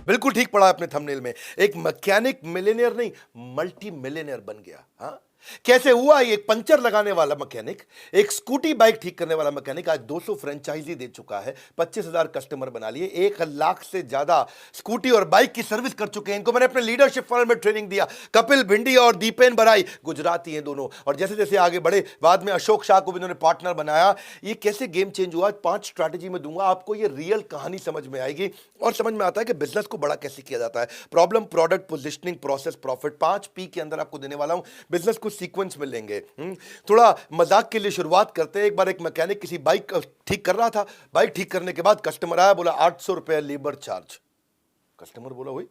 बिल्कुल ठीक पढ़ा आपने थंबनेल में। एक मैकेनिक मिलियनेयर नहीं, मल्टी मिलियनेयर बन गया। हाँ, कैसे हुआ? एक पंचर लगाने वाला मैकेनिक, एक स्कूटी बाइक ठीक करने वाला मैकेनिक आज 200 फ्रेंचाइजी दे चुका है, 25,000 कस्टमर बना लिए, 1 लाख से ज्यादा स्कूटी और बाइक की सर्विस कर चुके हैं। इनको मैंने अपने लीडरशिप फॉरम में ट्रेनिंग दिया। कपिल भिंडी और दीपेन बराई गुजराती हैं दोनों, और जैसे जैसे आगे बढ़े बाद में अशोक शाह को भी इन्होंने पार्टनर बनाया। ये कैसे गेम चेंज हुआ? 5 स्ट्रैटेजी में दूंगा आपको, ये रियल कहानी समझ में आएगी और समझ में आता है कि बिजनेस को बड़ा कैसे किया जाता है। Problem, product, positioning, process, profit, 5 P के अंदर आपको देने वाला हूं। बिजनेस को सीक्वेंस में लेंगे। थोड़ा मजाक के लिए शुरुआत करते हैं। एक बार एक मैकेनिक किसी बाइक ठीक कर रहा था। बाइक ठीक करने के बाद कस्टमर आया, बोला 800 रुपया लेबर चार्ज। कस्टमर बोला वही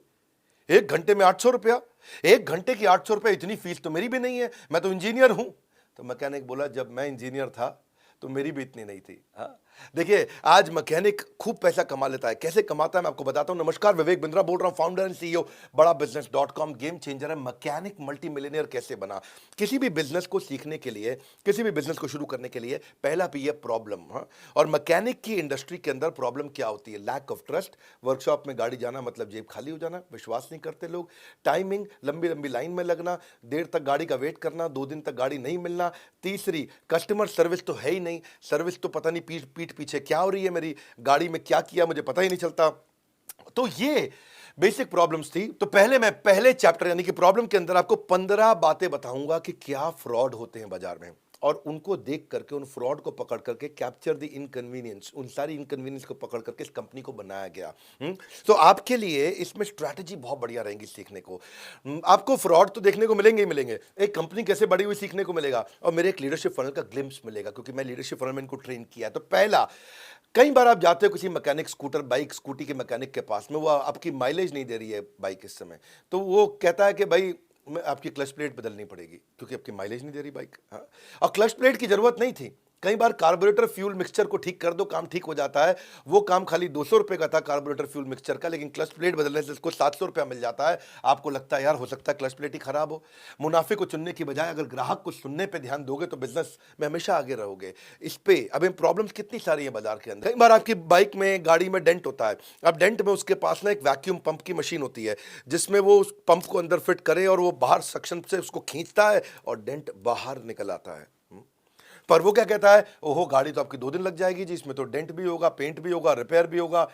1 घंटे में 800 रुपया? 1 घंटे की 800 रुपया, इतनी फीस तो मेरी भी नहीं है, मैं तो इंजीनियर हूं। तो मैकेनिक बोला जब मैं इंजीनियर था तो मेरी भी इतनी नहीं थी। हाँ, देखिए आज मैकेनिक खूब पैसा कमा लेता है। कैसे कमाता है मैं आपको बताता हूं। नमस्कार, विवेक बिंद्रा बोल रहा हूं, फाउंडर एंड सीईओ बड़ा बिजनेस.com। गेम चेंजर है मैकेनिक मल्टी मिलियनेयर कैसे बना। किसी भी बिजनेस को सीखने के लिए, किसी भी बिजनेस को शुरू करने के लिए पहला P है प्रॉब्लम। हाँ, और मैकेनिक की इंडस्ट्री के अंदर प्रॉब्लम क्या होती है? Lack of trust. वर्कशॉप में गाड़ी जाना मतलब जेब खाली हो जाना, विश्वास नहीं करते लोग। टाइमिंग, लंबी लंबी लाइन में लगना, देर तक गाड़ी का वेट करना, 2 दिन तक गाड़ी नहीं मिलना। तीसरी, कस्टमर सर्विस तो है ही नहीं। सर्विस तो पता नहीं पीठ पीछे क्या हो रही है, मेरी गाड़ी में क्या किया मुझे पता ही नहीं चलता। तो ये बेसिक प्रॉब्लम्स थी। तो मैं पहले चैप्टर यानी कि प्रॉब्लम के अंदर आपको 15 बातें बताऊंगा कि क्या फ्रॉड होते हैं बाजार में, और उनको देख करके, उन फ्रॉड को पकड़ करके कैप्चर द इनकन्वीनियंस, उन सारी इनकन्वीनियंस को पकड़ करके इस कंपनी को बनाया गया। तो आपके लिए इसमें स्ट्रैटेजी बहुत बढ़िया रहेगी सीखने को। आपको फ्रॉड तो देखने को मिलेंगे ही मिलेंगे, एक कंपनी कैसे बड़ी हुई सीखने को मिलेगा, और मेरे एक लीडरशिप फनल का ग्लिम्स मिलेगा, क्योंकि मैं लीडरशिप फनल में इनको ट्रेन किया है। तो पहला, कई बार आप जाते हो किसी मैकेनिक, स्कूटर बाइक स्कूटी के मैकेनिक के पास में, वो आपकी माइलेज नहीं दे रही है बाइक इस समय, तो वो कहता है कि भाई मैं आपकी क्लच प्लेट बदलनी पड़ेगी क्योंकि आपकी माइलेज नहीं दे रही बाइक। हाँ, और क्लच प्लेट की जरूरत नहीं थी। कई बार कार्बोरेटर फ्यूल मिक्सचर को ठीक कर दो, काम ठीक हो जाता है। वो काम खाली 200 रुपए का था कार्बोरेटर फ्यूल मिक्सचर का, लेकिन क्लच प्लेट बदलने से उसको 700 रुपया मिल जाता है। आपको लगता है यार हो सकता है क्लच प्लेट ही खराब हो। मुनाफे को चुनने की बजाय अगर ग्राहक को सुनने पे ध्यान दोगे तो बिजनेस में हमेशा आगे रहोगे। इस पे अब प्रॉब्लम्स कितनी सारी है बाजार के अंदर। कई बार आपकी बाइक में, गाड़ी में डेंट होता है। अब डेंट में उसके पास ना एक वैक्यूम पंप की मशीन होती है, जिसमें वो उस पंप को अंदर फिट करे और वो बाहर सक्शन से उसको खींचता है और डेंट बाहर निकल आता है। पर वो क्या कहता है, ओहो गाड़ी तो आपकी 2 दिन लग जाएगी जी, इसमें तो डेंट भी होगा, पेंट भी होगा, रिपेयर भी होगा।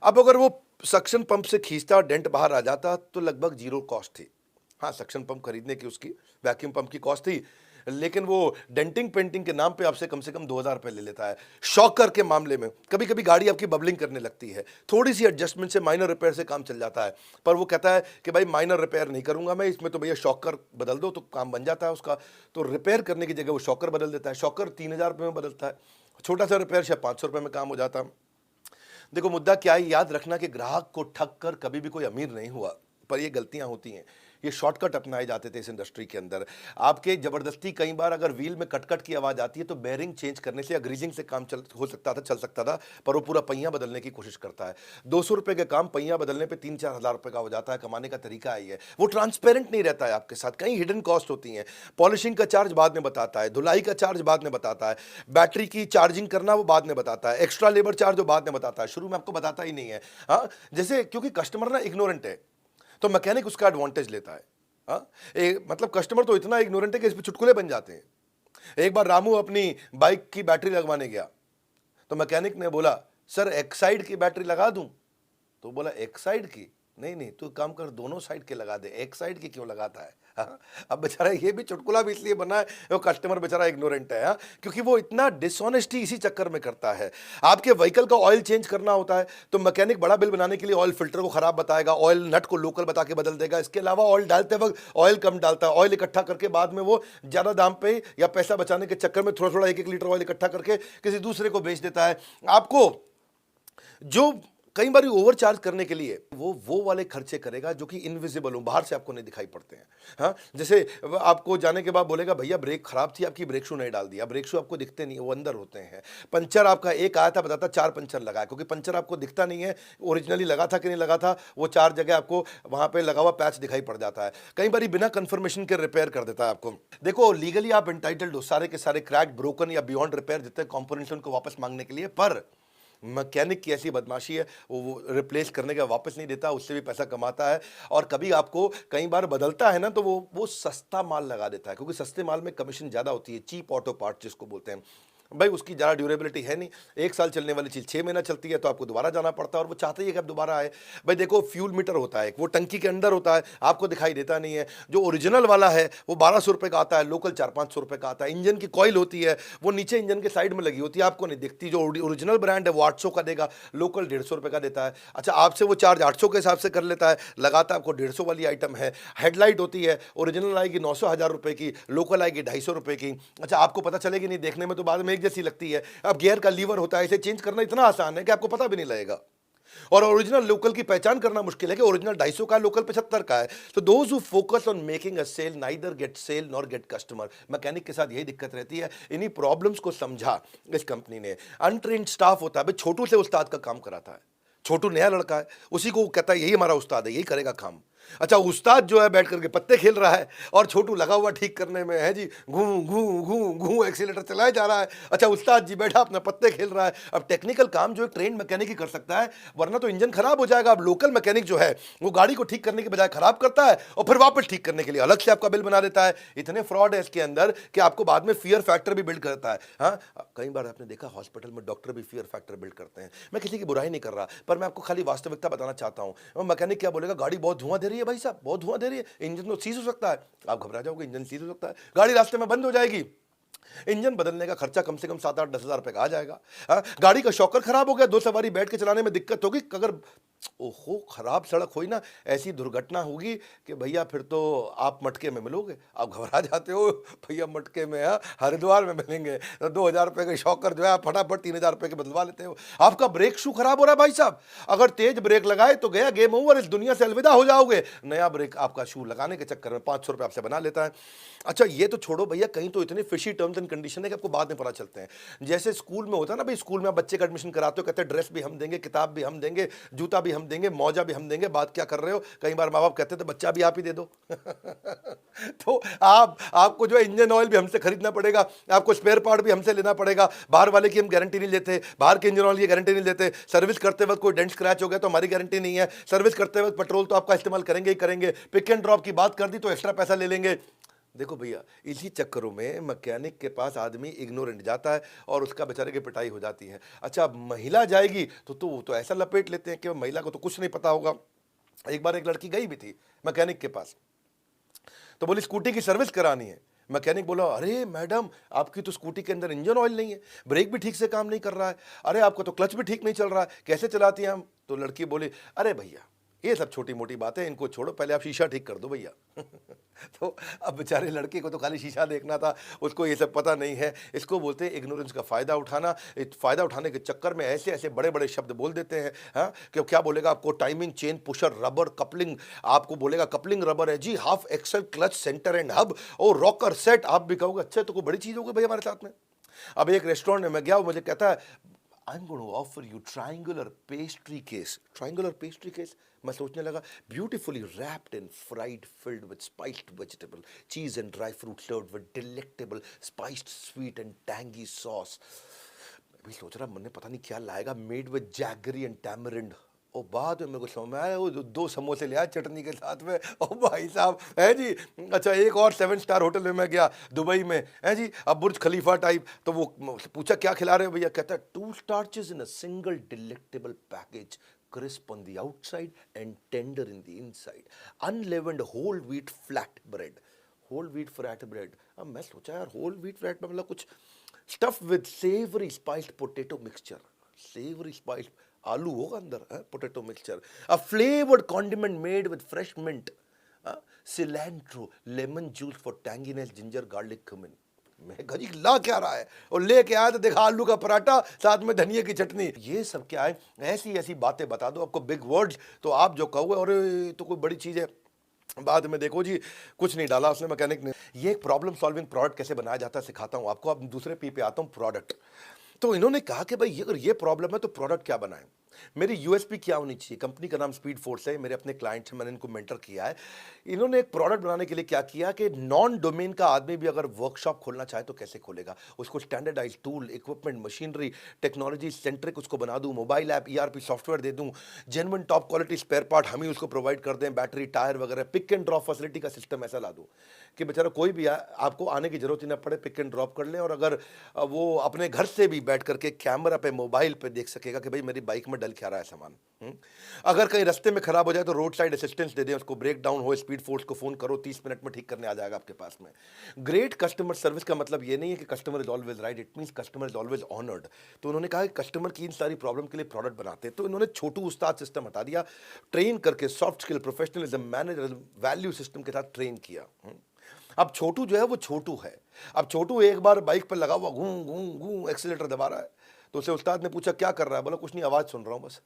अब अगर वो सक्शन पंप से खींचता और डेंट बाहर आ जाता तो लगभग 0 कॉस्ट थी। हाँ, सक्शन पंप खरीदने की, उसकी वैक्यूम पंप की कॉस्ट थी, लेकिन वो डेंटिंग पेंटिंग के नाम पे आपसे कम से कम 2,000 रुपए ले लेता है। शॉकर के मामले में कभी कभी गाड़ी आपकी बबलिंग करने लगती है, थोड़ी सी एडजस्टमेंट से, माइनर रिपेयर से काम चल जाता है। पर वो कहता है कि भाई माइनर रिपेयर नहीं करूंगा मैं, इसमें तो भैया शॉकर बदल दो तो काम बन जाता है उसका। तो रिपेयर करने की जगह वो शॉकर बदल देता है। शॉकर 3,000 रुपये में बदलता है, छोटा सा रिपेयर शायद 500 रुपये में काम हो जाता है। देखो मुद्दा क्या है, याद रखना कि ग्राहक को ठग कर कभी भी कोई अमीर नहीं हुआ, पर ये गलतियां होती हैं। ये शॉर्टकट अपनाए जाते थे इस इंडस्ट्री के अंदर। आपके जबरदस्ती, कई बार अगर व्हील में कटकट की आवाज आती है तो बेरिंग चेंज करने से या ग्रीजिंग से काम चल सकता था, पर वो पूरा पहिया बदलने की कोशिश करता है। 200 रुपए के काम पहिया बदलने पे 3-4 हजार रुपए का हो जाता है। कमाने का तरीका आई है, वो ट्रांसपेरेंट नहीं रहता है आपके साथ, कई हिडन कॉस्ट होती हैं। पॉलिशिंग का चार्ज बाद में बताता है, धुलाई का चार्ज बाद में बताता है, बैटरी की चार्जिंग करना वो बाद में बताता है, एक्स्ट्रा लेबर चार्ज वो बाद में बताता है, शुरू में आपको बताता ही नहीं है। हाँ, जैसे क्योंकि कस्टमर ना इग्नोरेंट है, तो मैकेनिक उसका एडवांटेज लेता है। हाँ, मतलब कस्टमर तो इतना इग्नोरेंट है कि इस पे चुटकुले बन जाते हैं। एक बार रामू अपनी बाइक की बैटरी लगवाने गया, तो मैकेनिक ने बोला सर एक साइड की बैटरी लगा दूं? तो बोला एक साइड की? नहीं नहीं, तू काम कर दोनों साइड के लगा दे, एक साइड की क्यों लगाता है? हाँ? अब बेचारा ये भी चुटकुला भी इसलिए बना है, वो कस्टमर बेचारा इग्नोरेंट है। हाँ? क्योंकि वो इतना डिसऑनेस्टी इसी चक्कर में करता है। आपके व्हीकल का ऑयल चेंज करना होता है तो मैकेनिक बड़ा बिल बनाने के लिए ऑयल फिल्टर को खराब बताएगा, ऑयल नट को लोकल बता के बदल देगा। इसके अलावा ऑयल डालते वक्त ऑयल कम डालता है, ऑयल इकट्ठा करके बाद में वो ज्यादा दाम पे या पैसा बचाने के चक्कर में थोड़ा थोड़ा 1-1 लीटर ऑयल इकट्ठा करके किसी दूसरे को बेच देता है। आपको जो कई बार ओवर चार्ज करने के लिए वो वाले खर्चे करेगा जो कि इनविजिबल हो, बाहर से आपको नहीं दिखाई पड़ते हैं। हाँ, जैसे आपको जाने के बाद बोलेगा भैया ब्रेक खराब थी आपकी, ब्रेक शू नहीं डाल दिया। ब्रेक शू आपको दिखते नहीं, वो अंदर होते हैं। पंचर आपका एक आया था, बताता 4 पंचर लगा है, क्योंकि पंचर आपको दिखता नहीं है ओरिजिनली लगा था कि नहीं लगा था, वो 4 जगह आपको वहां पे लगा हुआ पैच दिखाई पड़ जाता है। कई बार बिना कंफर्मेशन के रिपेयर कर देता है आपको। देखो लीगली आप एंटाइटल्ड हो सारे के सारे क्रैक, ब्रोकन या बियॉन्ड रिपेयर जितने कॉम्पोनेंट्स उनको वापस मांगने के लिए, पर मैकेनिक की ऐसी बदमाशी है, वो रिप्लेस करने का वापस नहीं देता, उससे भी पैसा कमाता है। और कभी आपको कई बार बदलता है ना, तो वो सस्ता माल लगा देता है, क्योंकि सस्ते माल में कमीशन ज़्यादा होती है, चीप ऑटो पार्ट जिसको बोलते हैं। भाई उसकी ज़्यादा ड्यूरेबिलिटी है नहीं, 1 साल चलने वाली चीज़ 6 महीना चलती है, तो आपको दोबारा जाना पड़ता है, और वो चाहते ही है कि आप दोबारा आए। भाई देखो, फ्यूल मीटर होता है, वो टंकी के अंदर होता है, आपको दिखाई देता नहीं है। जो ओरिजिनल वाला है वो 1200 रुपये का आता है, लोकल 400-500 रुपये का आता है। इंजन की कॉइल होती है, वो नीचे इंजन के साइड में लगी होती है, आपको नहीं दिखती। जो ओरिजिनल ब्रांड है वो 800 का देगा, लोकल 150 रुपये का देता है। अच्छा, आपसे वो चार्ज 800 के हिसाब से कर लेता है, लगाता है आपको 150 वाली आइटम है। हेडलाइट होती है, ओरिजिनल आएगी 900-1000 रुपये की, लोकल आएगी 250 रुपये की। अच्छा, आपको पता चलेगी नहीं, देखने में तो बाद में एक जैसी लगती है। अब गियर का लीवर होता है, इसे चेंज करना इतना आसान है कि आपको पता भी नहीं लगेगा। और ओरिजिनल लोकल की पहचान करना मुश्किल है कि ओरिजिनल 250 का है, लोकल 75 का है। तो those who focus on making a sale neither get sale nor get customer. Mechanic के साथ यही दिक्कत रहती है। इन्हीं प्रॉब्लम्स को समझा इस कंपनी ने। अनट्रेन्ड स्टाफ होता है, भाई छोटू से उस्ताद का काम कराता है। छोटू नया लड़का है, उसी को कहता है यही हमारा उस्ताद है, यही करेगा काम। अच्छा, उस्ताद जो है बैठ करके पत्ते खेल रहा है, और छोटू लगा हुआ ठीक करने में है जी, घू घू घू घू एक्सीलेटर चलाया जा रहा है। अच्छा, उस्ताद जी बैठा अपना पत्ते खेल रहा है। अब टेक्निकल काम जो एक ट्रेन मैकेनिक ही कर सकता है, वरना तो इंजन खराब हो जाएगा। अब लोकल मैकेनिक जो है वो गाड़ी को ठीक करने के बजाय खराब करता है, और फिर वापस ठीक करने के लिए अलग से आपका बिल बना देता है। इतने फ्रॉड है इसके अंदर कि आपको बाद में फियर फैक्टर भी बिल्ड करता है। हाँ, कई बार आपने देखा हॉस्पिटल में डॉक्टर भी फियर फैक्टर बिल्ड करते हैं। मैं किसी की बुराई नहीं कर रहा, पर मैं आपको खाली वास्तविकता बताना चाहता हूँ। मैकेनिक क्या बोलेगा, गाड़ी बहुत धुआं दे रही है भाई साहब, बहुत धुआं दे रही है, इंजन तो सीज हो सकता है। आप घबरा जाओगे, इंजन सीज हो सकता है, गाड़ी रास्ते में बंद हो जाएगी। इंजन बदलने का खर्चा कम से कम 7-8-10 हज़ार रुपए का आ जाएगा। हाँ, गाड़ी का शॉकर खराब हो गया, 2 सवारी बैठ के चलाने में दिक्कत होगी। अगर ओहो खराब सड़क हुई ना, ऐसी दुर्घटना होगी कि भैया फिर तो आप मटके में मिलोगे। आप घबरा जाते हो, भैया मटके में है, हरिद्वार में मिलेंगे। तो 2,000 रुपये का शॉकर जो है आप फटाफट 3,000 रुपये के बदलवा लेते हो। आपका ब्रेक शू खराब हो रहा है भाई साहब, अगर तेज ब्रेक लगाए तो गया, गेम ओवर, इस दुनिया से अलविदा हो जाओगे। नया ब्रेक आपका शू लगाने के चक्कर में 500 रुपये आपसे बना लेता है। अच्छा, ये तो छोड़ो भैया, कहीं तो इतने फिशी टर्म्स एंड कंडीशन है कि आपको बाद में पता चलते हैं। जैसे स्कूल में होता है ना भाई, स्कूल में आप बच्चे का एडमिशन कराते हो, कहते हैं ड्रेस भी हम देंगे, किताब भी हम देंगे, जूता भी हम देंगे, मौजा भी हम देंगे। बात क्या कर रहे हो, कई बार माँ बाप कहते थे बच्चा भी आप ही दे दो। तो आपको जो है इंजन ऑयल भी हमसे खरीदना पड़ेगा, आपको स्पेयर पार्ट भी हमसे लेना पड़ेगा। बाहर वाले की हम गारंटी नहीं लेते, बाहर के इंजन ऑयल की गारंटी नहीं लेते। सर्विस करते वक्त कोई डेंट स्क्रैच हो गया तो हमारी गारंटी नहीं है। सर्विस करते वक्त पेट्रोल तो आपका इस्तेमाल करेंगे ही करेंगे। पिक एंड ड्रॉप की बात कर दी तो एक्स्ट्रा पैसा ले लेंगे। देखो भैया, इसी चक्करों में मैकेनिक के पास आदमी इग्नोरेंट जाता है और उसका बेचारे की पिटाई हो जाती है। अच्छा, अब महिला जाएगी तो ऐसा लपेट लेते हैं कि महिला को तो कुछ नहीं पता होगा। एक बार एक लड़की गई भी थी मैकेनिक के पास, तो बोली स्कूटी की सर्विस करानी है। मैकेनिक बोला, अरे मैडम, आपकी तो स्कूटी के अंदर इंजन ऑयल नहीं है, ब्रेक भी ठीक से काम नहीं कर रहा है, अरे आपका तो क्लच भी ठीक नहीं चल रहा है, कैसे चलाती हैं हम? तो लड़की बोली, अरे भैया ये सब छोटी मोटी बातें, इनको छोड़ो, पहले आप शीशा ठीक कर दो भैया। तो अब बेचारे लड़के को तो खाली शीशा देखना था, उसको ये सब पता नहीं है। इसको बोलते हैं इग्नोरेंस का फ़ायदा उठाना। फ़ायदा उठाने के चक्कर में ऐसे ऐसे बड़े बड़े शब्द बोल देते हैं। हाँ, कि क्या बोलेगा आपको, timing chain pusher rubber coupling, आपको बोलेगा कपलिंग रबर है जी, half axle clutch centre and hub और रॉकर सेट। आप भी कहोगे अच्छा तो कोई बड़ी चीज़ होगी भाई हमारे साथ में। अब एक रेस्टोरेंट में मैं गया, मुझे कहता है I'm going to offer you triangular pastry case. Triangular pastry case? मैं सोचने लगा, beautifully wrapped and fried, filled with spiced vegetable, cheese and dry fruit, served with delectable spiced, sweet and tangy sauce. मैं भी सोच रहा, मैंने पता नहीं क्या लाएगा, made with jaggery and tamarind. और बाद में मेरे को समझ में आया, वो 2 समोसे ले आया चटनी के साथ में। ओ भाई साहब, है जी। अच्छा, एक और 7 स्टार होटल में मैं गया दुबई में, है जी, अब बुर्ज खलीफा टाइप। तो वो पूछा क्या खिला रहे हो भैया, कहता है 2 starches in a single delectable package, crisp on the outside and tender in the inside, unleavened whole wheat flat bread. whole wheat flat bread। अब मैं सोचा यार whole wheat flat में मतलब कुछ stuffed with savory spiced potato mixture, savory spiced आलू होगा अंदर, potato mixture, a flavoured condiment made with fresh mint, cilantro, lemon juice for tanginess, ginger, garlic, cumin. मैं गजी ला क्या रहा है, और लेके आया तो देखा आलू का पराठा, साथ में धनिया की चटनी। ये सब क्या है, ऐसी ऐसी बातें बता दो आपको, बिग वर्ड्स, तो आप जो कहोगे अरे तो कोई बड़ी चीज़ है, बाद में देखो जी कुछ नहीं डाला उसने मैकेनिक ने। ये एक प्रॉब्लम सॉल्विंग प्रोडक्ट कैसे बनाया जाता है सिखाता हूँ आपको। अब दूसरे पी पे आता हूँ, प्रोडक्ट। तो इन्होंने कहा कि भाई अगर ये प्रॉब्लम है तो प्रोडक्ट क्या बनाएं। मेरी यूएसपी क्या होनी चाहिए? कंपनी का नाम स्पीड फोर्स है, मेरे अपने क्लाइंट्स हैं, मैंने इनको मेंटर किया है। इन्होंने एक प्रोडक्ट बनाने के लिए क्या किया कि नॉन डोमेन का आदमी भी अगर वर्कशॉप खोलना चाहे तो कैसे खोलेगा? उसको standardized tool, equipment, machinery, technology centric उसको बना दूँ, मोबाइल ऐप, ईआरपी सॉफ्टवेयर दे दूँ, genuine top quality spare part हम ही उसको प्रोवाइड कर दें, बैटरी, टायर वगैरह, पिक एंड ड्रॉप फैसिलिटी का सिस्टम ऐसा ला दूँ कि बेचारा कोई भी आए, आपको आने की जरूरत ही ना पड़े, पिक एंड ड्रॉप कर ले और अगर वो अपने घर से भी बैठ करके कैमरा पे, मोबाइल पे देख सकेगा कि भाई मेरी बाइक में डल क्या रहा है सामान। अगर कहीं रास्ते में खराब हो जाए तो रोड साइड असिस्टेंस दे दें उसको, ब्रेक डाउन हो, स्पीड फोर्स को फोन करो, 30 मिनट में ठीक करने आ जाएगा आपके पास में। ग्रेट कस्टमर सर्विस का मतलब ये नहीं है कि customer is always right, it means customer is always honoured. तो उन्होंने कहा कि कस्टमर की इन सारी प्रॉब्लम के लिए प्रोडक्ट बनाते हैं, तो इन्होंने छोटू उस्ताद सिस्टम हटा दिया, ट्रेन करके soft skill, professionalism, manager, value system के साथ ट्रेन किया। अब छोटू जो है वो छोटू है। अब छोटू एक बार बाइक पर लगा हुआ घूं घूं घूं एक्सीलेटर दबा रहा है, तो उसे उस्ताद ने पूछा क्या कर रहा है? बोला कुछ नहीं, आवाज सुन रहा हूं बस।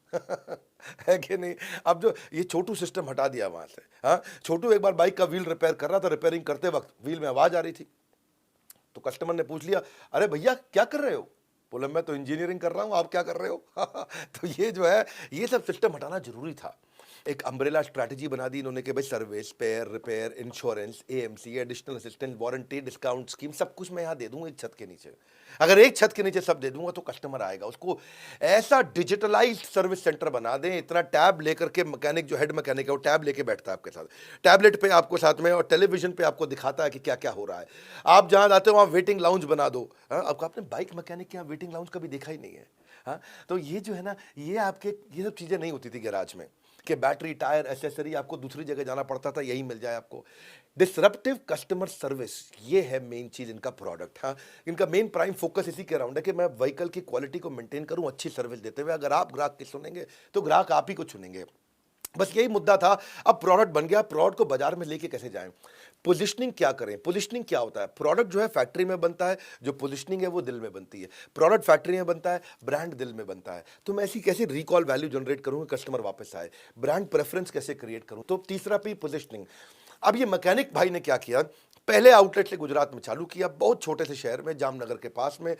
है कि नहीं? अब जो ये छोटू सिस्टम हटा दिया वहां से। हाँ, छोटू एक बार बाइक का व्हील रिपेयर कर रहा था, रिपेयरिंग करते वक्त व्हील में आवाज आ रही थी, तो कस्टमर ने पूछ लिया, अरे भैया क्या कर रहे हो? बोला मैं तो इंजीनियरिंग कर रहा हूं, आप क्या कर रहे हो? तो ये जो है ये सब सिस्टम हटाना जरूरी था। एक अम्ब्रेला स्ट्रैटेजी बना दी इन्होंने कि भाई service, spare, repair, insurance, AMC, additional assistance, warranty, discount scheme, सब कुछ मैं यहाँ दे दूंगा एक छत के नीचे। अगर एक छत के नीचे सब दे दूंगा तो कस्टमर आएगा। उसको ऐसा डिजिटलाइज्ड सर्विस सेंटर बना दें, इतना टैब लेकर के मैकेनिक जो हेड मैकेनिक है वो टैब लेके बैठता है आपके साथ, टैबलेट पे आपको साथ में और टेलीविजन पे आपको दिखाता है कि क्या क्या हो रहा है। आप जहाँ जाते हो वहाँ वेटिंग लाउंज बना दो। हाँ, आपको आपने बाइक मैकेनिक के यहाँ वेटिंग लाउंज कभी देखा ही नहीं है। हाँ, तो ये जो है ना, ये आपके ये सब चीज़ें नहीं होती थी गैराज में कि बैटरी, टायर, एसेसरी आपको दूसरी जगह जाना पड़ता था, यही मिल जाए आपको। डिसरप्टिव कस्टमर सर्विस, ये है मेन चीज इनका प्रोडक्ट। हाँ, इनका मेन प्राइम फोकस इसी के अराउंड है कि मैं व्हीकल की क्वालिटी को मेंटेन करूं अच्छी सर्विस देते हुए। अगर आप ग्राहक की सुनेंगे तो ग्राहक आप ही को चुनेंगे, बस यही मुद्दा था। अब प्रोडक्ट बन गया, प्रोडक्ट को बाजार में लेके कैसे जाएं, पोजिशनिंग क्या करें। पोजिशनिंग क्या होता है? प्रोडक्ट जो है फैक्ट्री में बनता है, जो पोजिशनिंग है वो दिल में बनती है। प्रोडक्ट फैक्ट्री में बनता है, ब्रांड दिल में बनता है। तो मैं ऐसी कैसे रिकॉल वैल्यू जनरेट करूं, कस्टमर वापस आए, ब्रांड प्रेफरेंस कैसे क्रिएट करूं। तो तीसरा पी पोजिशनिंग। अब ये मैकेनिक भाई ने क्या किया, पहले आउटलेट से गुजरात में चालू किया, बहुत छोटे से शहर में, जामनगर के पास में,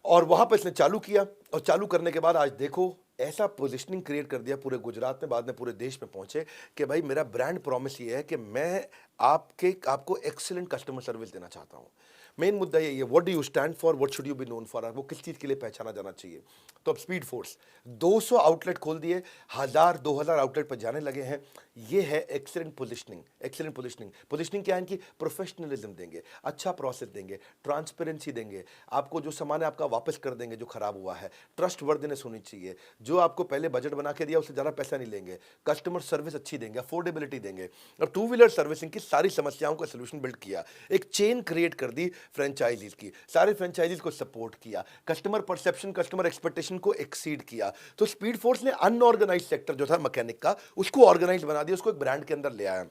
और वहां पर इसने चालू किया। और चालू करने के बाद आज देखो ऐसा पोजीशनिंग क्रिएट कर दिया पूरे गुजरात में, बाद में पूरे देश में पहुंचे कि भाई मेरा ब्रांड प्रॉमिस ये है कि मैं आपको एक्सीलेंट कस्टमर सर्विस देना चाहता हूं। मेन मुद्दा यही है, what do you stand for, what should you be known for, वो किस चीज़ के लिए पहचाना जाना चाहिए। तो अब स्पीड फोर्स 200 आउटलेट खोल दिए, 1000-2000 आउटलेट पर जाने लगे हैं। ये है excellent positioning. Excellent positioning, positioning क्या है इनकी? प्रोफेशनलिज्म देंगे, अच्छा प्रोसेस देंगे, ट्रांसपेरेंसी देंगे, आपको जो सामान है आपका वापस कर देंगे जो खराब हुआ है, ट्रस्ट वर्दिनेस होनी चाहिए, जो आपको पहले बजट बना के दिया उससे ज़्यादा पैसा नहीं लेंगे, कस्टमर सर्विस अच्छी देंगे, अफोर्डेबिलिटी देंगे, और टू व्हीलर सर्विसिंग की सारी समस्याओं का सोल्यूशन बिल्ड किया। एक चेन क्रिएट कर दी फ्रेंचाइजीज की, सारे फ्रेंचाइजीज को सपोर्ट किया, कस्टमर परसेप्शन, कस्टमर एक्सपेक्टेशन को एक्सीड किया। तो स्पीड फोर्स ने अनऑर्गेनाइज सेक्टर जो था मैकेनिक का, उसको ऑर्गेनाइज बना दिया, उसको एक ब्रांड के अंदर ले आया।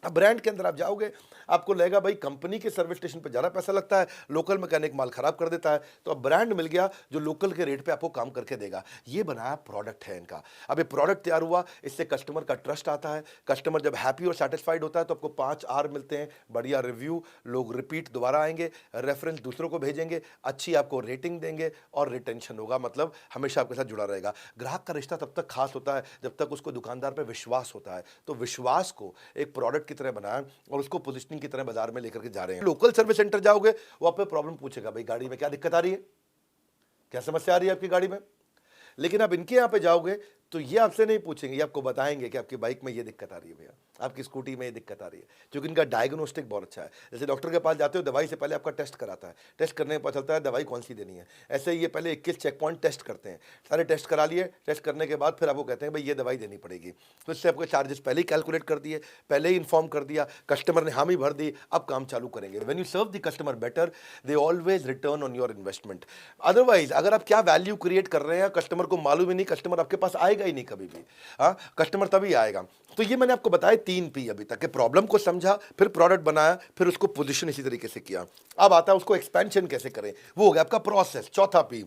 अब ब्रांड के अंदर आप जाओगे, आपको लगेगा भाई कंपनी के सर्विस स्टेशन पे ज़्यादा पैसा लगता है, लोकल मैकेनिक माल खराब कर देता है। तो अब ब्रांड मिल गया जो लोकल के रेट पे आपको काम करके देगा। ये बनाया प्रोडक्ट है इनका। अब ये प्रोडक्ट तैयार हुआ, इससे कस्टमर का ट्रस्ट आता है। कस्टमर जब हैप्पी और सेटिस्फाइड होता है तो आपको 5 आर मिलते हैं, बढ़िया रिव्यू, लोग रिपीट दोबारा आएंगे, रेफरेंस दूसरों को भेजेंगे, अच्छी आपको रेटिंग देंगे और रिटेंशन होगा, मतलब हमेशा आपके साथ जुड़ा रहेगा। ग्राहक का रिश्ता तब तक खास होता है जब तक उसको दुकानदार पर विश्वास होता है। तो विश्वास को एक प्रोडक्ट की तरह बनाया और उसको पोजीशनिंग की तरह बाजार में लेकर के जा रहे हैं। लोकल सर्विस सेंटर जाओगे, वो आप पे प्रॉब्लम पूछेगा, भाई गाड़ी में क्या दिक्कत आ रही है, क्या समस्या आ रही है आपकी गाड़ी में। लेकिन आप इनके यहां पे जाओगे तो ये आपसे नहीं पूछेंगे, ये आपको बताएंगे कि आपकी बाइक में ये दिक्कत आ रही है भैया, आपकी स्कूटी में ये दिक्कत आ रही है, क्योंकि इनका डायग्नोस्टिक बहुत अच्छा है। जैसे डॉक्टर के पास जाते हो, दवाई से पहले आपका टेस्ट कराता है, टेस्ट करने के पता चलता है दवाई कौन सी देनी है। ऐसे ही ये पहले 21 चेक पॉइंट टेस्ट करते हैं, सारे टेस्ट करा लिए, टेस्ट करने के बाद फिर आपको कहते हैं भाई ये दवाई देनी पड़ेगी। तो इससे आपको चार्जेस पहले ही कैलकुलेट कर दिए, पहले ही इन्फॉर्म कर दिया, कस्टमर ने हामी भर दी, अब काम चालू करेंगे। When you serve the customer better, they always return on your investment. Otherwise अगर आप क्या वैल्यू क्रिएट कर रहे हैं कस्टमर को मालूम ही नहीं, कस्टमर आपके पास आएगा ही नहीं कभी भी। हाँ, कस्टमर तभी आएगा। तो ये मैंने आपको बताया 3 पी अभी तक, प्रॉब्लम को समझा, फिर प्रोडक्ट बनाया, फिर उसको पोजीशन इसी तरीके से किया। अब आता है उसको एक्सपेंशन कैसे करें, वो हो गया आपका प्रोसेस, चौथा पी।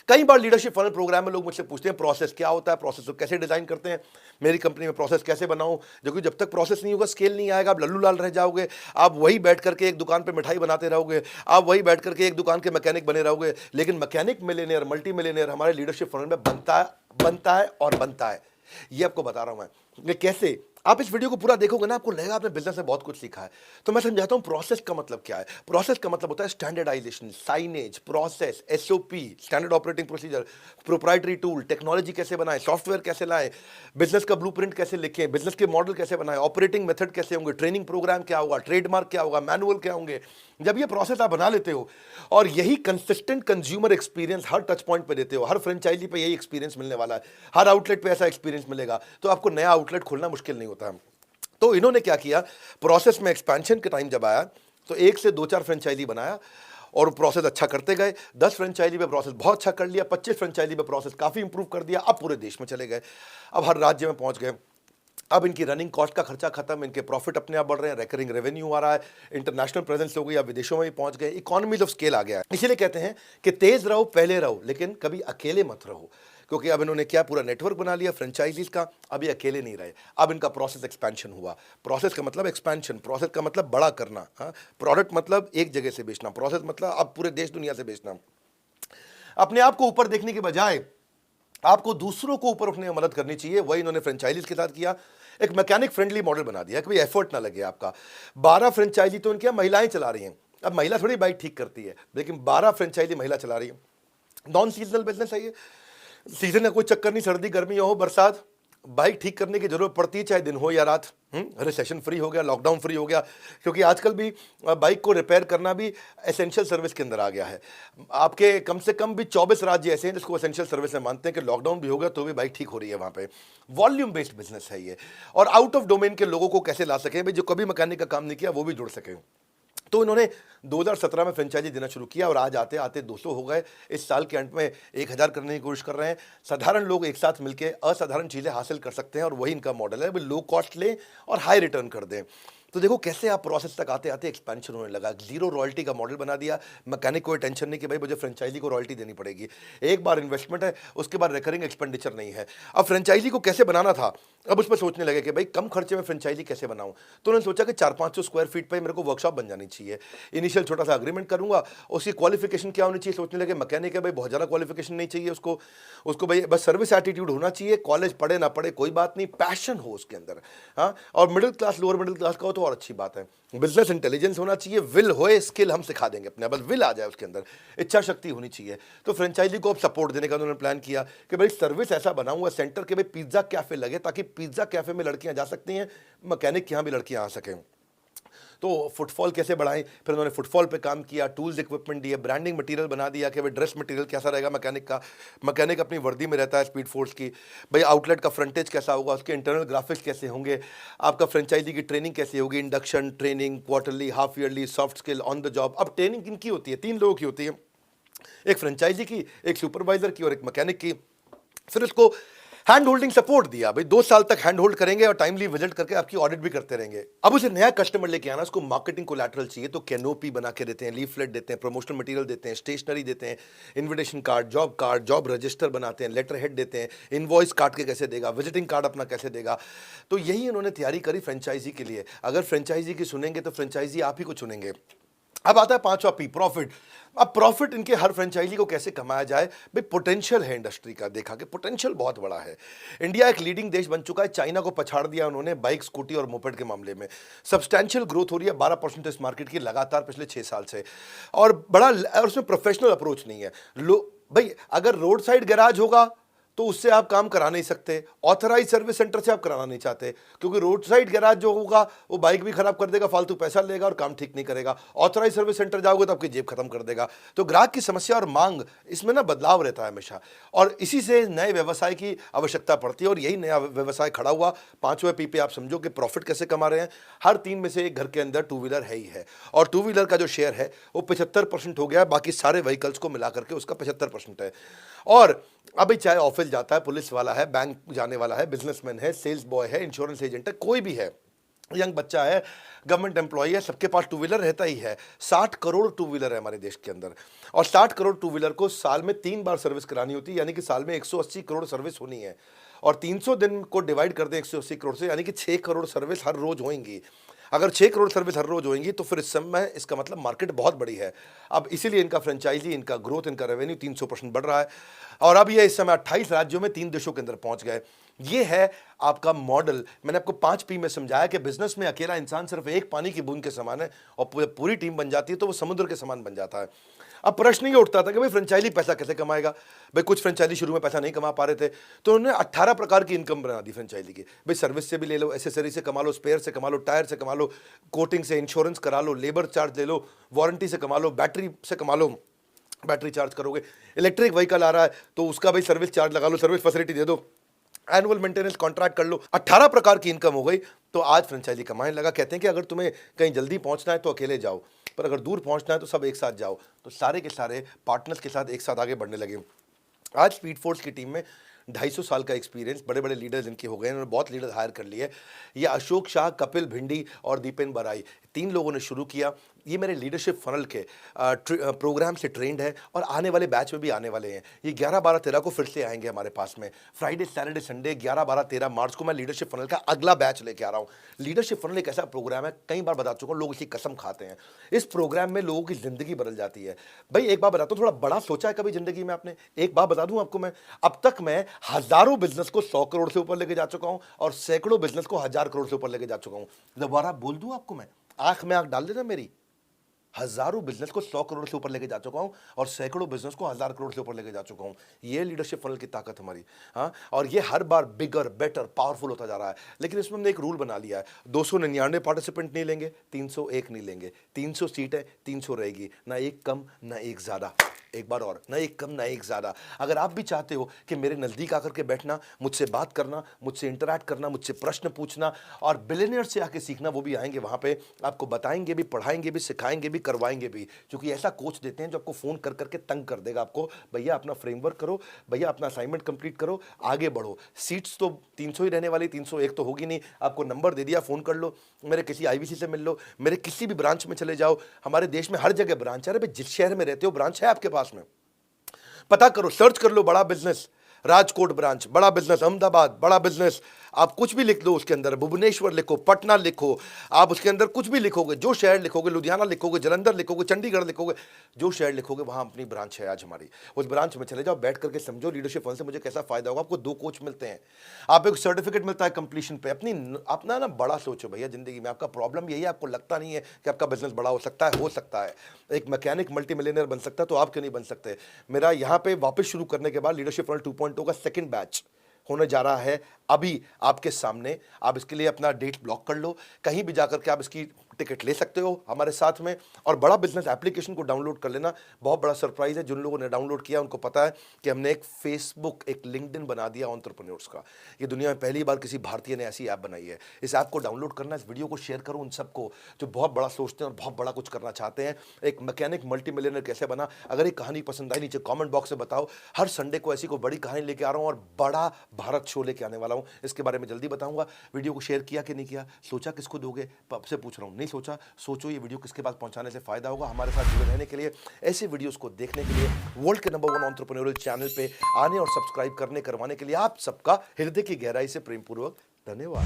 कई बार लीडरशिप फनल प्रोग्राम में लोग मुझसे पूछते हैं प्रोसेस क्या होता है, प्रोसेस को कैसे डिजाइन करते हैं, मेरी कंपनी में प्रोसेस कैसे बनाऊं। क्योंकि जब तक प्रोसेस नहीं होगा स्केल नहीं आएगा, आप लल्लू लाल रह जाओगे। आप वही बैठ करके एक दुकान पे मिठाई बनाते रहोगे, आप वही बैठ करके एक दुकान के मैकेनिक बने रहोगे। लेकिन मैकेनिक मिलियनेयर, मल्टी मिलियनेयर हमारे लीडरशिप फनल में बनता है और बनता है। ये आपको बता रहा हूं मैं कि कैसे। आप इस वीडियो को पूरा देखोगे ना, आपको लगेगा आपने बिजनेस में बहुत कुछ सीखा है। तो मैं समझाता हूं प्रोसेस का मतलब क्या है। प्रोसेस का मतलब होता है standardization, signage, process, SOP, standard operating procedure, proprietary tool, technology कैसे बनाएं, सॉफ्टवेयर कैसे लाएं, बिजनेस का ब्लूप्रिंट कैसे लिखें, बिजनेस के मॉडल कैसे बनाएं, ऑपरेटिंग मेथड कैसे होंगे, ट्रेनिंग प्रोग्राम क्या होगा, ट्रेडमार्क क्या होगा, मैनुअल क्या होंगे। जब ये प्रोसेस आप बना लेते हो और यही कंसिस्टेंट कंज्यूमर एक्सपीरियंस हर टच पॉइंट पे देते हो, हर फ्रेंचाइजी पे यही एक्सपीरियंस मिलने वाला है, हर आउटलेट पे ऐसा एक्सपीरियंस मिलेगा, तो आपको नया आउटलेट खोलना मुश्किल नहीं होता है। तो इन्होंने क्या किया, प्रोसेस में एक्सपेंशन के टाइम जब आया तो 1 से 2-4 फ्रेंचाइजी बनाया और प्रोसेस अच्छा करते गए। 10 फ्रेंचाइजी पे प्रोसेस बहुत अच्छा कर लिया, 25 फ्रेंचाइजी पे प्रोसेस काफ़ी इंप्रूव कर दिया। अब पूरे देश में चले गए, अब हर राज्य में पहुंच गए। अब इनकी रनिंग कॉस्ट का खर्चा खत्म, इनके प्रॉफिट अपने आप बढ़ रहे हैं, रेकरिंग रेवेन्यू आ रहा है, इंटरनेशनल प्रेजेंस हो गई, अब विदेशों में भी पहुंच गए, इकोनॉमीज ऑफ स्केल आ गया है। इसीलिए कहते हैं कि तेज रहो, पहले रहो, लेकिन कभी अकेले मत रहो। क्योंकि अब इन्होंने क्या पूरा नेटवर्क बना लिया फ्रेंचाइजीज का, अभी अकेले नहीं रहे। अब इनका प्रोसेस एक्सपेंशन हुआ। प्रोसेस का मतलब एक्सपेंशन, प्रोसेस का मतलब बड़ा करना। हाँ, प्रोडक्ट मतलब एक जगह से बेचना, प्रोसेस मतलब अब पूरे देश दुनिया से बेचना। अपने आप को ऊपर देखने के बजाय आपको दूसरों को ऊपर उठने में मदद करनी चाहिए। वही इन्होंने फ्रेंचाइजीज के साथ किया। एक मैकेनिक फ्रेंडली मॉडल बना दिया कि भाई एफर्ट ना लगे आपका। 12 फ्रेंचाइजी तो इनके महिलाएं चला रही हैं। अब महिला थोड़ी बाइक ठीक करती है, लेकिन 12 फ्रेंचाइजी महिला चला रही है। नॉन सीजनल बिजनेस है ये, सीजन का कोई चक्कर नहीं, सर्दी गर्मी हो बरसात, बाइक ठीक करने की जरूरत पड़ती है, चाहे दिन हो या रात। रिसेशन फ्री हो गया, लॉकडाउन फ्री हो गया, क्योंकि आजकल भी बाइक को रिपेयर करना भी एसेंशियल सर्विस के अंदर आ गया है। आपके कम से कम भी 24 राज्य ऐसे हैं जिसको एसेंशियल सर्विस में मानते हैं कि लॉकडाउन भी हो गया तो भी बाइक ठीक हो रही है वहाँ पे। वॉल्यूम बेस्ड बिजनेस है ये। और आउट ऑफ डोमेन के लोगों को कैसे ला सके भाई, जो कभी मैकेनिक का काम नहीं किया वो भी जुड़ सके। तो इन्होंने 2017 में फ्रेंचाइजी देना शुरू किया और आज आते आते 200 हो गए। इस साल के अंत में 1000 करने की कोशिश कर रहे हैं। साधारण लोग एक साथ मिलकर असाधारण चीज़ें हासिल कर सकते हैं और वही इनका मॉडल है, वो लो कॉस्ट लें और हाई रिटर्न कर दें। तो देखो कैसे आप प्रोसेस तक आते आते एक्सपेंशन होने लगा। जीरो रॉयल्टी का मॉडल बना दिया। मैकेनिक को टेंशन नहीं कि भाई मुझे फ्रेंचाइजी को रॉयल्टी देनी पड़ेगी, एक बार इन्वेस्टमेंट है, उसके बाद रिकरिंग एक्सपेंडिचर नहीं है। अब फ्रेंचाइजी को कैसे बनाना था, अब उसमें सोचने लगे कि भाई कम खर्चे में फ्रेंचाइजी कैसे बनाऊं। तो उन्होंने सोचा कि 400-500 स्क्वायर फीट पे मेरे को वर्कशॉप बन जानी चाहिए। इनिशियल छोटा सा अग्रीमेंट करूंगा, उसकी क्वालिफिकेशन क्या होनी चाहिए, सोचने लगे मैकेनिक है भाई बहुत ज़्यादा क्वालिफिकेशन नहीं चाहिए उसको, उसको भाई बस सर्विस एटीट्यूड होना चाहिए, कॉलेज पढ़े ना पढ़े कोई बात नहीं, पैशन हो उसके अंदर। हाँ, और middle class lower middle class का हो तो और अच्छी बात है। बिजनेस इंटेलिजेंस होना चाहिए, विल होए, स्किल हम सिखा देंगे अपने, बस विल आ जाए उसके अंदर, इच्छा शक्ति होनी चाहिए। तो फ्रेंचाइजी को अब सपोर्ट देने का उन्होंने प्लान किया कि भाई सर्विस ऐसा बनाऊंगा सेंटर के भाई पिज्जा कैफे लगे, ताकि पिज्जा कैफे में लड़कियां जा सकती हैं, मैकेनिक के यहाँ भी लड़कियां आ सकें। तो फुटफॉल कैसे बढ़ाएं, फिर उन्होंने फुटफॉल पे काम किया, टूल्स इक्विपमेंट दिए, ब्रांडिंग मटेरियल बना दिया कि भाई ड्रेस मटेरियल कैसा रहेगा मैकेनिक का। मैकेनिक अपनी वर्दी में रहता है स्पीड फोर्स की, भाई आउटलेट का फ्रंटेज कैसा होगा, उसके इंटरनल ग्राफिक्स कैसे होंगे, आपका फ्रेंचाइजी की ट्रेनिंग कैसे होगी, induction training, quarterly, half yearly, soft skill, on the job. अब ट्रेनिंग किनकी होती है, 3 लोगों की होती है, एक फ्रेंचाइजी की, एक सुपरवाइजर की और एक मैकेनिक की। फिर उसको हैंड होल्डिंग सपोर्ट दिया, भाई 2 साल तक हैंड होल्ड करेंगे और टाइमली विजिट करके आपकी ऑडिट भी करते रहेंगे। अब उसे नया कस्टमर लेके आना, उसको मार्केटिंग कोलैटरल चाहिए, तो कैनोपी बना के देते हैं, लीफलेट देते हैं, प्रमोशनल मटेरियल देते हैं, स्टेशनरी देते हैं, इन्विटेशन कार्ड, जॉब रजिस्टर बनाते हैं, लेटर हेड देते हैं, इनवॉइस काट के कैसे देगा, विजिटिंग कार्ड अपना कैसे देगा। तो यही उन्होंने तैयारी करी फ्रेंचाइजी के लिए। अगर फ्रेंचाइजी की सुनेंगे तो फ्रेंचाइजी आप ही को चुनेंगे। अब आता है 5वां पी, प्रॉफिट। अब प्रॉफिट इनके हर फ्रेंचाइजी को कैसे कमाया जाए, भाई पोटेंशियल है इंडस्ट्री का, देखा कि पोटेंशियल बहुत बड़ा है। इंडिया एक लीडिंग देश बन चुका है, चाइना को पछाड़ दिया उन्होंने बाइक, स्कूटी और मोपेड के मामले में। सब्सटैंशियल ग्रोथ हो रही है 12% इस मार्केट की लगातार पिछले 6 साल से, और और उसमें प्रोफेशनल अप्रोच नहीं है। भाई अगर रोड साइड गैराज होगा तो उससे आप काम करा नहीं सकते, ऑथराइज सर्विस सेंटर से आप कराना नहीं चाहते, क्योंकि रोड साइड गैराज जो होगा वो बाइक भी खराब कर देगा, फालतू पैसा लेगा और काम ठीक नहीं करेगा। ऑथराइज सर्विस सेंटर जाओगे तो आपकी जेब खत्म कर देगा। तो ग्राहक की समस्या और मांग, इसमें ना बदलाव रहता है हमेशा, और इसी से नए व्यवसाय की आवश्यकता पड़ती है। और यही नया व्यवसाय खड़ा हुआ। 5वें पी पे आप समझो कि प्रॉफिट कैसे कमा रहे हैं। हर 3 में से एक घर के अंदर 2 व्हीलर है ही है, और 2 व्हीलर का जो शेयर है वो 75% हो गया है, बाकी सारे व्हीकल्स को मिलाकर के उसका 75% है। और अभी चाहे ऑफिस जाता है, पुलिस वाला है, बैंक जाने वाला है, बिजनेसमैन है, सेल्स बॉय है, इंश्योरेंस एजेंट है, कोई भी है, यंग बच्चा है, गवर्नमेंट एम्प्लॉय है, सबके पास टू व्हीलर रहता ही है। 60 करोड़ टू व्हीलर है हमारे देश के अंदर, और 60 करोड़ टू व्हीलर को साल में 3 बार सर्विस करानी होती है, यानी कि साल में 180 करोड़ सर्विस होनी है। और 300 दिन को डिवाइड कर दें 180 करोड़ से, यानी कि 6 करोड़ सर्विस हर रोज होंगी। अगर 6 करोड़ सर्विस हर रोज होंगी तो फिर इस समय इसका मतलब मार्केट बहुत बड़ी है। अब इसीलिए इनका फ्रेंचाइजी, इनका ग्रोथ, इनका रेवेन्यू 300% बढ़ रहा है, और अब ये इस समय 28 राज्यों में 3 देशों के अंदर पहुंच गए। ये है आपका मॉडल। मैंने आपको 5 P में समझाया कि बिजनेस में अकेला इंसान सिर्फ एक पानी की बूंद के समान है, और पूरी टीम बन जाती है तो वो समुद्र के समान बन जाता है। अब प्रश्न ये उठता था कि भाई फ्रेंचाइजी पैसा कैसे कमाएगा। भाई कुछ फ्रेंचाइजी शुरू में पैसा नहीं कमा पा रहे थे, तो उन्होंने 18 प्रकार की इनकम बना दी फ्रेंचाइजी की। भाई सर्विस से भी ले लो, एसेसरी से कमा लो, स्पेयर से कमा लो, टायर से कमा लो, कोटिंग से, इंश्योरेंस करा लो, लेबर चार्ज ले लो, वारंटी से कमा लो, बैटरी से कमा लो, बैटरी चार्ज करोगे, इलेक्ट्रिक व्हीकल आ रहा है तो उसका भाई सर्विस चार्ज लगा लो, सर्विस फैसिलिटी दे दो, एनुअल मेंटेनेंस कॉन्ट्रैक्ट कर लो। 18 प्रकार की इनकम हो गई, तो आज फ्रेंचाइजी कमाने लगा। कहते हैं कि अगर तुम्हें कहीं जल्दी पहुंचना है तो अकेले जाओ, पर अगर दूर पहुंचना है तो सब एक साथ जाओ। तो सारे के सारे पार्टनर्स के साथ एक साथ आगे बढ़ने लगे। आज स्पीड फोर्स की टीम में 250 साल का एक्सपीरियंस, बड़े बड़े लीडर्स इनके हो गए, इन्होंने बहुत लीडर हायर कर लिए। ये अशोक शाह, कपिल भिंडी और दीपेन बराई, 3 लोगों ने शुरू किया। ये मेरे लीडरशिप फनल के प्रोग्राम से ट्रेंड है, और आने वाले बैच में भी आने वाले हैं। ये 11, 12, 13 को फिर से आएंगे हमारे पास में। फ्राइडे, सैटरडे, संडे 11, 12, 13 मार्च को मैं लीडरशिप फनल का अगला बैच लेके आ रहा हूँ। लीडरशिप फनल एक ऐसा प्रोग्राम है, कई बार बता चुका हूँ, लोग इसकी कसम खाते हैं। इस प्रोग्राम में लोगों की जिंदगी बदल जाती है। भाई एक बात बताता हूँ, थोड़ा बड़ा सोचा है कभी जिंदगी में आपने? एक बात बता दूं आपको मैं, अब तक मैं हजारों बिजनेस को 100 करोड़ से ऊपर लेके जा चुका हूं, और सैकड़ों बिजनेस को 1000 करोड़ से ऊपर लेके जा चुका हूं। दोबारा बोल दूं आपको मैं, आंख में आंख डाल देना मेरी, हजारों बिजनेस को 100 करोड़ से ऊपर लेके जा चुका हूं, और सैकड़ों बिजनेस को 1000 करोड़ से ऊपर लेके जा चुका हूं। ये लीडरशिप फनल की ताकत हमारी। हाँ, और ये हर बार बिगर, बेटर, पावरफुल होता जा रहा है। लेकिन इसमें हमने एक रूल बना लिया है, 299 पार्टिसिपेंट नहीं लेंगे, 301 नहीं लेंगे। 300 सीट है, 300 रहेगी, ना एक कम ना एक ज्यादा। एक बार और, ना एक कम ना एक ज्यादा। अगर आप भी चाहते हो कि मेरे नजदीक आकर के बैठना, मुझसे बात करना, मुझसे इंटरैक्ट करना, मुझसे प्रश्न पूछना, और बिलियनियर से आके सीखना, वो भी आएंगे वहां पे, आपको बताएंगे भी, पढ़ाएंगे भी, सिखाएंगे भी, करवाएंगे भी। क्योंकि ऐसा कोच देते हैं जो आपको फोन कर करके तंग कर देगा आपको, भैया अपना फ्रेमवर्क करो, भैया अपना असाइनमेंट कंप्लीट करो, आगे बढ़ो। सीट्स तो 300 ही रहने वाली, 301 तो होगी नहीं। आपको नंबर दे दिया, फोन कर लो, मेरे किसी IVC से मिल लो, मेरे किसी भी ब्रांच में चले जाओ। हमारे देश में हर जगह ब्रांच है। अरे भाई, जिस शहर में रहते हो ब्रांच है आपके पास में, पता करो, सर्च कर लो, बड़ा बिजनेस राजकोट ब्रांच, बड़ा बिजनेस अहमदाबाद, बड़ा बिजनेस, आप कुछ भी लिख दो उसके अंदर, भुवनेश्वर लिखो, पटना लिखो, आप उसके अंदर कुछ भी लिखोगे, जो शहर लिखोगे, लुधियाना लिखोगे, जलंधर लिखोगे, चंडीगढ़ लिखोगे, जो शहर लिखोगे वहां अपनी ब्रांच है आज हमारी। उस ब्रांच में चले जाओ, बैठ करके समझो लीडरशिप फन से मुझे कैसा फायदा होगा। आपको 2 कोच मिलते हैं, आप एक सर्टिफिकेट मिलता है कंप्लीशन पे। अपना ना बड़ा सोचो भैया जिंदगी में। आपका प्रॉब्लम यही है, आपको लगता नहीं है कि आपका बिजनेस बड़ा हो सकता है। हो सकता है, एक मैकेनिक मल्टी मिलियनर बन सकता है, तो आप क्यों नहीं बन सकते? मेरा यहाँ पे वापस शुरू करने के बाद लीडरशिप फनल 2.0 का सेकंड बैच होने जा रहा है अभी आपके सामने। आप इसके लिए अपना डेट ब्लॉक कर लो, कहीं भी जाकर के आप इसकी टिकट ले सकते हो हमारे साथ में। और बड़ा बिजनेस एप्लीकेशन को डाउनलोड कर लेना। बहुत बड़ा सरप्राइज है, जिन लोगों ने डाउनलोड किया उनको पता है कि हमने एक फेसबुक, एक लिंक्डइन बना दिया एंटरप्रेन्योर्स का। ये दुनिया में पहली बार किसी भारतीय ने ऐसी ऐप बनाई है। इस ऐप को डाउनलोड करना, इस वीडियो को शेयर करो उन सबको जो बहुत बड़ा सोचते हैं और बहुत बड़ा कुछ करना चाहते हैं। एक मैकेनिक मल्टी मिलियनर कैसे बना, अगर एक कहानी पसंद आई नीचे कॉमेंट बॉक्स में बताओ। हर संडे को ऐसी कोई बड़ी कहानी लेके आ रहा हूँ, और बड़ा भारत शो लेके आने वाला हूँ, इसके बारे में जल्दी बताऊंगा। वीडियो को शेयर किया कि नहीं किया, सोचा किसको दोगे, आपसे पूछ रहा हूँ, नहीं सोचा, सोचो ये वीडियो किसके पास पहुंचाने से फायदा होगा। हमारे साथ जुड़े रहने के लिए, ऐसे वीडियोस को देखने के लिए, वर्ल्ड के नंबर 1 एंटरप्रेन्योरियल चैनल पे आने और सब्सक्राइब करवाने के लिए आप सबका हृदय की गहराई से प्रेमपूर्वक धन्यवाद।